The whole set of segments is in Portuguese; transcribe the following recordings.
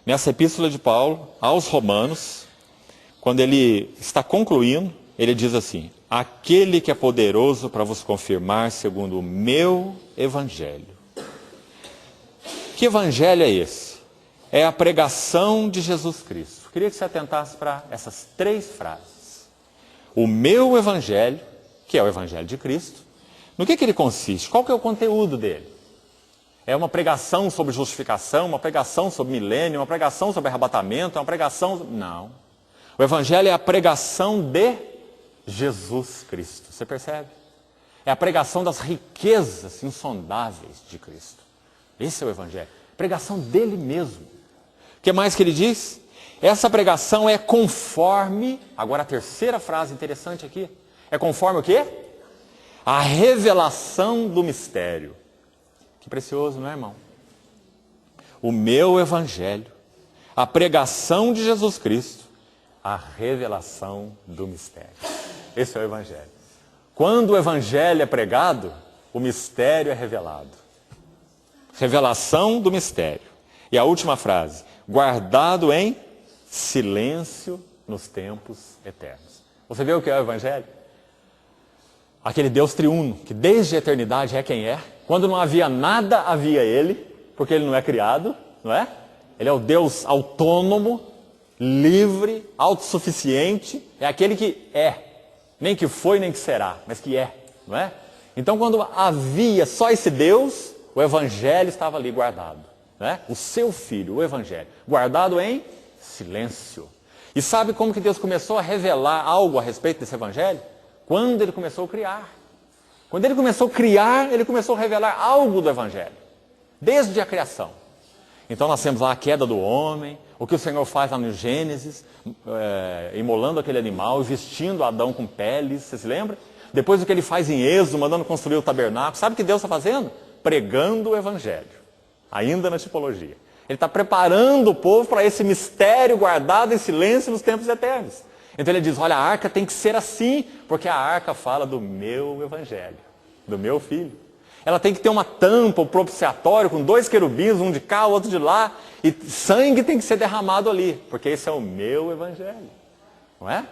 Nessa epístola de Paulo aos Romanos, quando ele está concluindo, ele diz assim: aquele que é poderoso para vos confirmar segundo o meu evangelho. Que evangelho é esse? É a pregação de Jesus Cristo. Queria que você atentasse para essas 3 frases. O meu evangelho, que é o evangelho de Cristo. No que ele consiste? Qual que é o conteúdo dele? É uma pregação sobre justificação, uma pregação sobre milênio, uma pregação sobre arrebatamento, uma pregação... Não. O evangelho é a pregação de Jesus Cristo. Você percebe? É a pregação das riquezas insondáveis de Cristo. Esse é o evangelho. Pregação dele mesmo. O que mais que ele diz? Essa pregação é conforme... Agora a terceira frase interessante aqui. É conforme o quê? A revelação do mistério. Que precioso, não é, irmão? O meu evangelho, a pregação de Jesus Cristo, a revelação do mistério. Esse é o evangelho. Quando o evangelho é pregado, o mistério é revelado. Revelação do mistério. E a última frase: guardado em silêncio nos tempos eternos. Você vê o que é o evangelho? Aquele Deus triuno, que desde a eternidade é quem é. Quando não havia nada, havia Ele, porque Ele não é criado, não é? Ele é o Deus autônomo, livre, autossuficiente. É aquele que é, nem que foi, nem que será, mas que é, não é? Então, quando havia só esse Deus, o Evangelho estava ali guardado, não é? O seu Filho, o Evangelho, guardado em silêncio. E sabe como que Deus começou a revelar algo a respeito desse Evangelho? Quando Ele começou a criar. Quando Ele começou a criar, Ele começou a revelar algo do Evangelho. Desde a criação. Então nós temos lá a queda do homem, o que o Senhor faz lá no Gênesis, imolando aquele animal, vestindo Adão com peles, você se lembra? Depois o que Ele faz em Êxodo, mandando construir o tabernáculo. Sabe o que Deus está fazendo? Pregando o Evangelho. Ainda na tipologia. Ele está preparando o povo para esse mistério guardado em silêncio nos tempos eternos. Então ele diz, olha, a arca tem que ser assim, porque a arca fala do meu evangelho, do meu filho. Ela tem que ter uma tampa, um propiciatório, com 2 querubins, um de cá, o outro de lá, e sangue tem que ser derramado ali, porque esse é o meu evangelho, não é?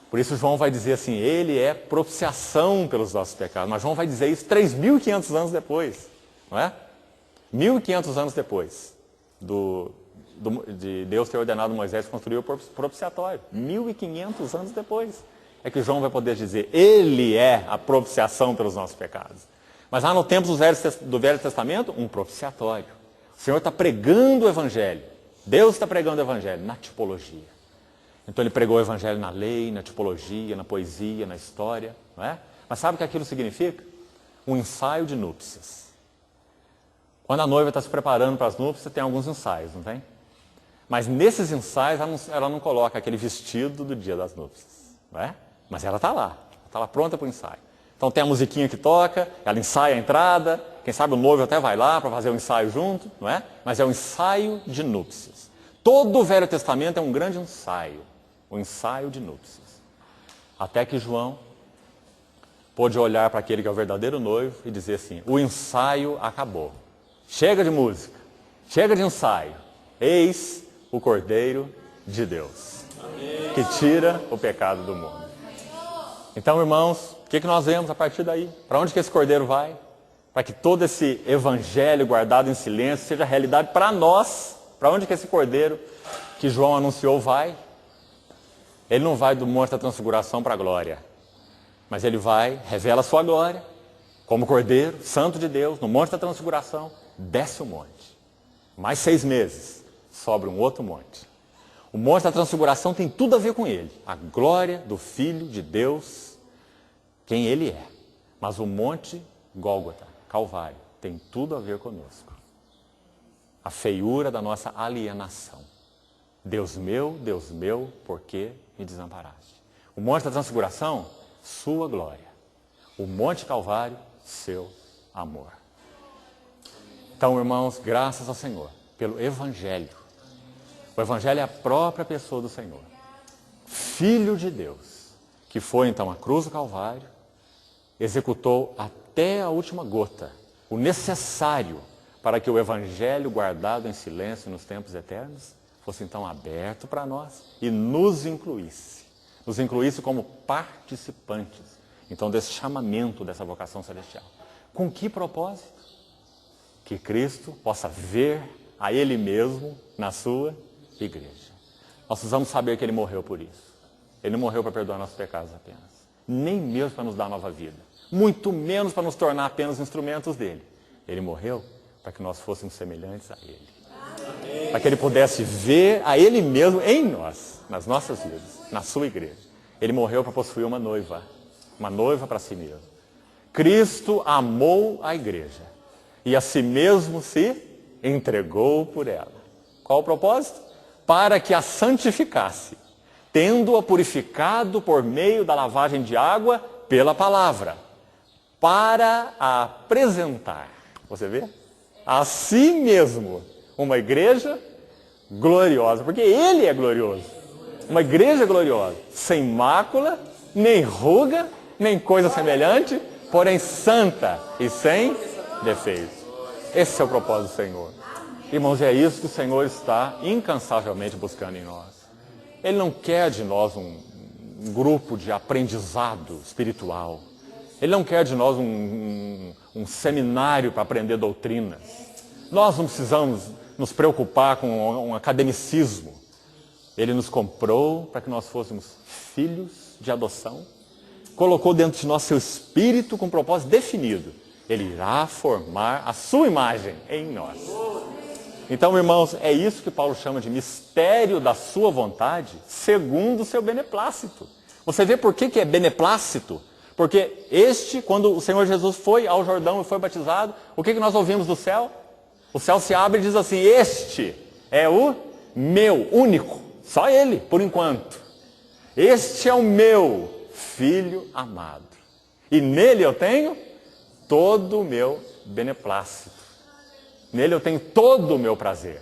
Por isso João vai dizer assim, ele é propiciação pelos nossos pecados, mas João vai dizer isso 3.500 anos depois, não é? 1.500 anos depois de Deus ter ordenado Moisés construir o propiciatório. 1.500 anos depois é que João vai poder dizer, ele é a propiciação pelos nossos pecados. Mas lá no tempo do Velho Testamento, um propiciatório. O Senhor está pregando o Evangelho. Deus está pregando o Evangelho na tipologia. Então ele pregou o Evangelho na lei, na tipologia, na poesia, na história. Não é? Mas sabe o que aquilo significa? Um ensaio de núpcias. Quando a noiva está se preparando para as núpcias, tem alguns ensaios, não tem? Mas nesses ensaios, ela não coloca aquele vestido do dia das núpcias. Não é? Mas ela está lá pronta para o ensaio. Então tem a musiquinha que toca, ela ensaia a entrada, quem sabe o noivo até vai lá para fazer o ensaio junto, não é? Mas é um ensaio de núpcias. Todo o Velho Testamento é um grande ensaio, um ensaio de núpcias. Até que João pôde olhar para aquele que é o verdadeiro noivo e dizer assim, o ensaio acabou. Chega de música, chega de ensaio. Eis o Cordeiro de Deus, que tira o pecado do mundo. Então, irmãos, o que nós vemos a partir daí? Para onde que esse Cordeiro vai? Para que todo esse evangelho guardado em silêncio seja realidade para nós. Para onde que esse Cordeiro que João anunciou vai? Ele não vai do Monte da Transfiguração para a glória, mas ele vai, revela a sua glória, como Cordeiro, Santo de Deus, no Monte da Transfiguração, desce o monte. Mais 6 meses, sobra um outro monte. O Monte da Transfiguração tem tudo a ver com ele. A glória do Filho de Deus, quem ele é. Mas o Monte Gólgota, Calvário, tem tudo a ver conosco. A feiura da nossa alienação. Deus meu, por que me desamparaste? O Monte da Transfiguração, sua glória. O Monte Calvário, seu amor. Então, irmãos, graças ao Senhor, pelo Evangelho. O Evangelho é a própria pessoa do Senhor. Filho de Deus, que foi então à cruz do Calvário, executou até a última gota o necessário para que o evangelho guardado em silêncio nos tempos eternos fosse então aberto para nós e nos incluísse como participantes, então, desse chamamento, dessa vocação celestial. Com que propósito? Que Cristo possa ver a Ele mesmo na sua igreja. Nós precisamos saber que Ele morreu por isso. Ele não morreu para perdoar nossos pecados apenas, nem mesmo para nos dar nova vida, muito menos para nos tornar apenas instrumentos dele. Ele morreu para que nós fôssemos semelhantes a Ele. Para que Ele pudesse ver a Ele mesmo em nós, nas nossas vidas, na sua igreja. Ele morreu para possuir uma noiva para si mesmo. Cristo amou a igreja e a si mesmo se entregou por ela. Qual o propósito? Para que a santificasse, tendo-a purificado por meio da lavagem de água pela palavra, para a apresentar, você vê? A si mesmo, uma igreja gloriosa, porque Ele é glorioso. Uma igreja gloriosa, sem mácula, nem ruga, nem coisa semelhante, porém santa e sem defeito. Esse é o propósito do Senhor. Irmãos, é isso que o Senhor está incansavelmente buscando em nós. Ele não quer de nós um grupo de aprendizado espiritual. Ele não quer de nós um seminário para aprender doutrinas. Nós não precisamos nos preocupar com um academicismo. Ele nos comprou para que nós fôssemos filhos de adoção. Colocou dentro de nós seu espírito com um propósito definido. Ele irá formar a sua imagem em nós. Então, irmãos, é isso que Paulo chama de mistério da sua vontade, segundo o seu beneplácito. Você vê por que é beneplácito? Porque quando o Senhor Jesus foi ao Jordão e foi batizado, o que nós ouvimos do céu? O céu se abre e diz assim: este é o meu, único, só Ele, por enquanto. Este é o meu Filho amado. E nele eu tenho todo o meu beneplácito. Nele eu tenho todo o meu prazer.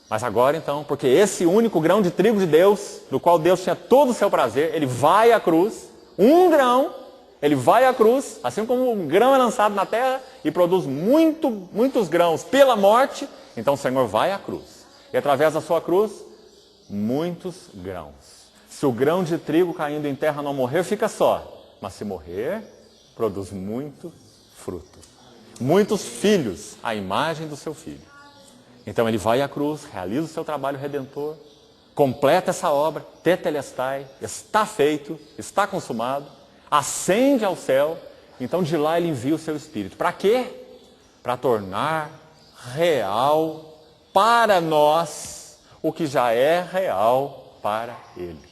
Mas agora então, porque esse único grão de trigo de Deus, do qual Deus tinha todo o seu prazer, ele vai à cruz, um grão, ele vai à cruz, assim como um grão é lançado na terra e produz muitos grãos pela morte, então o Senhor vai à cruz. E através da sua cruz, muitos grãos. Se o grão de trigo caindo em terra não morrer, fica só. Mas se morrer, produz muito fruto. Muitos filhos, à imagem do seu filho. Então ele vai à cruz, realiza o seu trabalho redentor, completa essa obra, tetelestai, está feito, está consumado, ascende ao céu, então de lá ele envia o seu Espírito. Para quê? Para tornar real para nós o que já é real para Ele.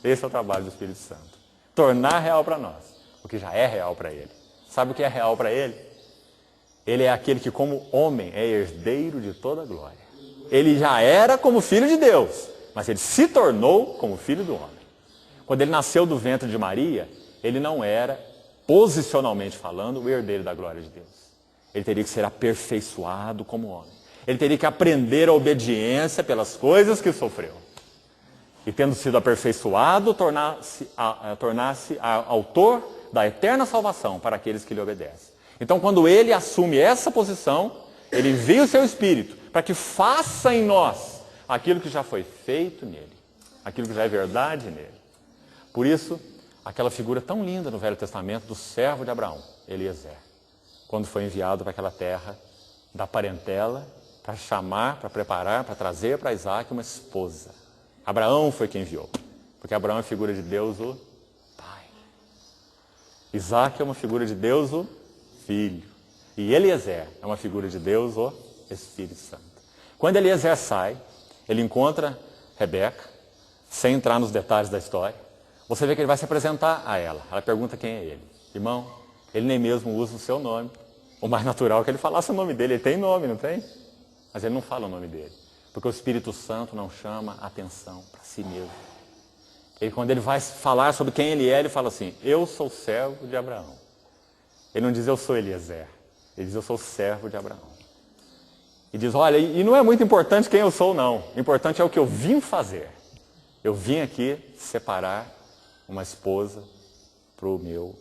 Esse é o trabalho do Espírito Santo. Tornar real para nós o que já é real para Ele. Sabe o que é real para Ele? Ele é aquele que, como homem, é herdeiro de toda a glória. Ele já era como filho de Deus, mas ele se tornou como filho do homem. Quando ele nasceu do ventre de Maria, ele não era, posicionalmente falando, o herdeiro da glória de Deus. Ele teria que ser aperfeiçoado como homem. Ele teria que aprender a obediência pelas coisas que sofreu. E tendo sido aperfeiçoado, tornar-se autor da eterna salvação para aqueles que lhe obedecem. Então, quando ele assume essa posição, ele envia o seu Espírito para que faça em nós aquilo que já foi feito nele, aquilo que já é verdade nele. Por isso, aquela figura tão linda no Velho Testamento do servo de Abraão, Eliezer, quando foi enviado para aquela terra da parentela, para chamar, para preparar, para trazer para Isaac uma esposa. Abraão foi quem enviou, porque Abraão é figura de Deus o Pai. Isaac é uma figura de Deus o Filho. E Eliezer é uma figura de Deus o Espírito Santo. Quando Eliezer sai, ele encontra Rebeca, sem entrar nos detalhes da história. Você vê que ele vai se apresentar a ela. Ela pergunta quem é ele. Irmão, ele nem mesmo usa o seu nome. O mais natural é que ele falasse o nome dele. Ele tem nome, não tem? Mas ele não fala o nome dele. Porque o Espírito Santo não chama atenção para si mesmo. E quando ele vai falar sobre quem ele é, ele fala assim: eu sou servo de Abraão. Ele não diz eu sou Eliezer. Ele diz eu sou servo de Abraão. E diz, olha, e não é muito importante quem eu sou, não. O importante é o que eu vim fazer. Eu vim aqui separar uma esposa para o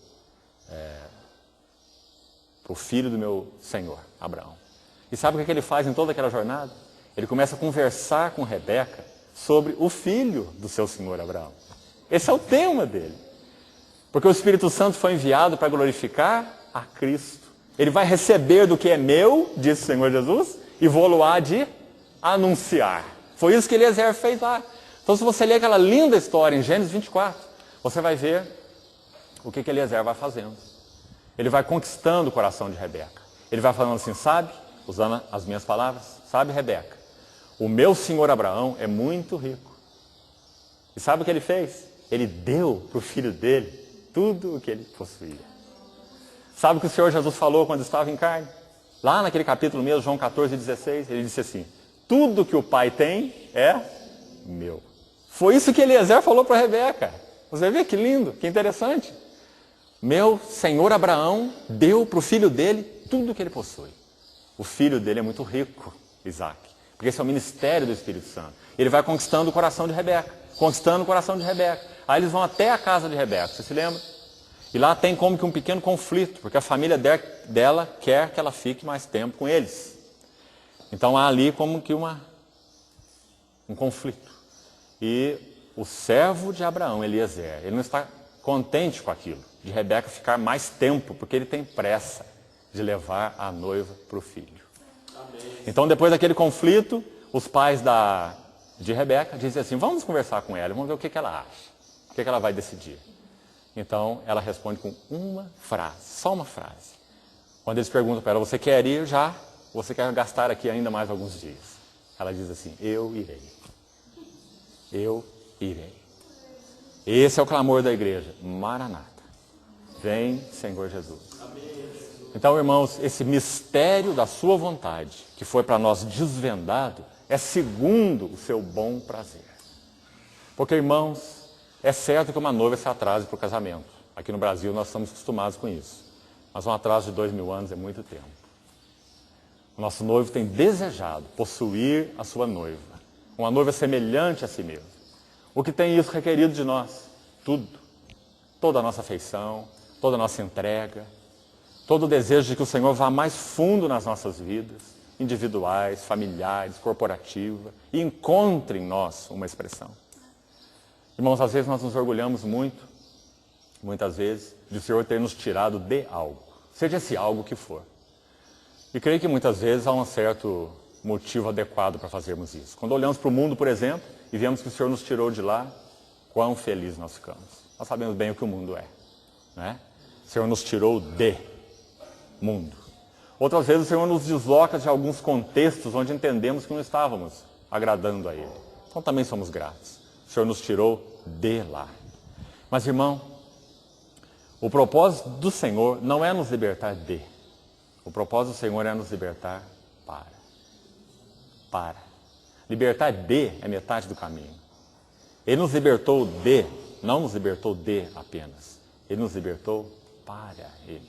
filho do meu senhor, Abraão. E sabe o que ele faz em toda aquela jornada? Ele começa a conversar com Rebeca sobre o filho do seu senhor Abraão. Esse é o tema dele. Porque o Espírito Santo foi enviado para glorificar a Cristo. Ele vai receber do que é meu, disse o Senhor Jesus, e vou-lo-á de anunciar. Foi isso que Eliezer fez lá. Então, se você ler aquela linda história em Gênesis 24, você vai ver o que Eliezer vai fazendo. Ele vai conquistando o coração de Rebeca. Ele vai falando assim, sabe, usando as minhas palavras, sabe, Rebeca, o meu senhor Abraão é muito rico. E sabe o que ele fez? Ele deu para o filho dele tudo o que ele possuía. Sabe o que o Senhor Jesus falou quando estava em carne? Lá naquele capítulo mesmo, João 14:16, ele disse assim, tudo que o Pai tem é meu. Foi isso que Eliezer falou para Rebeca. Você vê que lindo, que interessante. Meu senhor Abraão deu para o filho dele tudo o que ele possui. O filho dele é muito rico, Isaac, porque esse é o ministério do Espírito Santo. Ele vai conquistando o coração de Rebeca, conquistando o coração de Rebeca. Aí eles vão até a casa de Rebeca, você se lembra? E lá tem como que um pequeno conflito, porque a família dela quer que ela fique mais tempo com eles. Então há ali como que um conflito. E o servo de Abraão, Eliezer, ele não está contente com aquilo, de Rebeca ficar mais tempo, porque ele tem pressa de levar a noiva para o filho. Amém. Então depois daquele conflito, os pais de Rebeca dizem assim, vamos conversar com ela, vamos ver o que ela acha, o que ela vai decidir. Então ela responde com uma frase, só uma frase. Quando eles perguntam para ela, você quer ir já? Ou você quer gastar aqui ainda mais alguns dias? Ela diz assim, eu irei. Eu irei. Esse é o clamor da igreja. Maranata. Vem, Senhor Jesus. Então, irmãos, esse mistério da sua vontade, que foi para nós desvendado, é segundo o seu bom prazer. Porque, irmãos, é certo que uma noiva se atrase para o casamento. Aqui no Brasil nós estamos acostumados com isso. Mas um atraso de 2000 anos é muito tempo. O nosso noivo tem desejado possuir a sua noiva. Uma noiva semelhante a si mesmo. O que tem isso requerido de nós? Tudo. Toda a nossa afeição, toda a nossa entrega, todo o desejo de que o Senhor vá mais fundo nas nossas vidas, individuais, familiares, corporativas, e encontre em nós uma expressão. Irmãos, às vezes nós nos orgulhamos muito, muitas vezes, de o Senhor ter nos tirado de algo, seja esse algo que for. E creio que muitas vezes há um certo motivo adequado para fazermos isso. Quando olhamos para o mundo, por exemplo, e vemos que o Senhor nos tirou de lá, quão felizes nós ficamos. Nós sabemos bem o que o mundo é, né? O Senhor nos tirou de mundo. Outras vezes o Senhor nos desloca de alguns contextos onde entendemos que não estávamos agradando a Ele. Então também somos gratos. O Senhor nos tirou de lá. Mas, irmão, o propósito do Senhor não é nos libertar de. O propósito do Senhor é nos libertar para. Libertar de é metade do caminho. Ele nos libertou de, não nos libertou de apenas. Ele nos libertou para Ele.